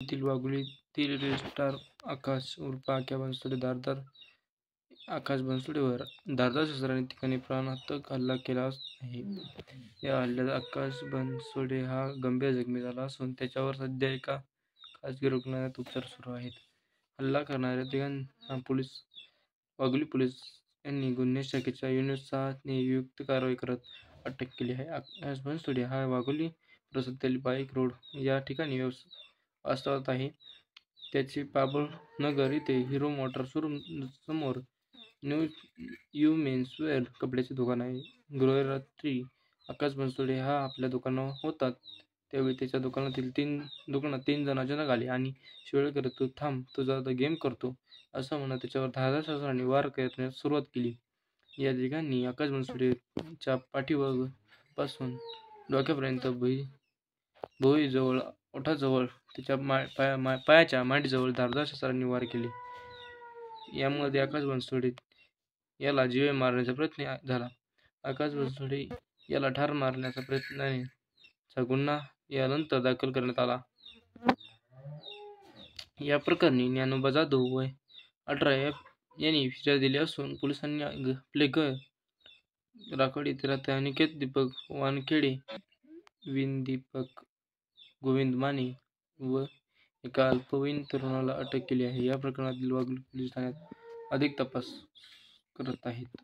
येथील वाघोलीतील रेस्टार आकाश उर्फ आक्या बनसोडे आकाश बनसोडेवर धारदार शस्त्राने ठिकाणी प्राणघातक हल्ला केला आहे. या हल्ल्यात आकाश बनसोडे हा गंभीर जखमी झाला असून त्याच्यावर सध्या एका खासगी रुग्णालयात उपचार सुरू आहेत. हल्ला करणाऱ्या तिघांना वाघोली पोलीस यांनी गुन्हे शाखेच्या युनिट 6 ने युक्त कारवाई करत अटक केली आहे. आकाश बनसोडे हा वाघोली परिसरातील बाईक रोड या ठिकाणी वास्तव्यात आहे. त्याचे बाबळनगर येथे हिरो मोटार शोरूम समोर न्यू मेन्सवेअर कपड्याचे दुकान आहे. गुरुवारी रात्री आकाश बनसोडे हा आपल्या दुकानावर होता त्यावेळी त्याच्या दुकानात 3 जण अचानक आले आणि शिवाय करत "तू थांब, तुझा आता गेम करतो" असं म्हणत त्याच्यावर धारदार शस्त्राने वार करण्यास सुरुवात केली. या तिघांनी आकाश बनसोडेच्या पाठीपासून डोक्यापर्यंत भुवईजवळ, ओठाजवळ, त्याच्या पायाच्या मांडीजवळ धारदार शस्त्रांनी वार केले. यामध्ये आकाश बनसोडे याला जीवे मारण्याचा प्रयत्न झाला. आकाश बनसोडे याला ठार मारण्याचा प्रयत्नाचा गुन्हा यानंतर दाखल करण्यात आला. या प्रकरणी ज्ञानोबा जाधव वय 18 यांनी फिर्याद दिली असून पोलिसांनी आपले घर राखोड येथे राहत्या अनिकेत दीपक वानखेडे, दीपक गोविंद माने व एका अल्पवयीन तरुणाला अटक केली आहे. या प्रकरणातील वाघोली पोलीस ठाण्यात अधिक तपास करत आहेत.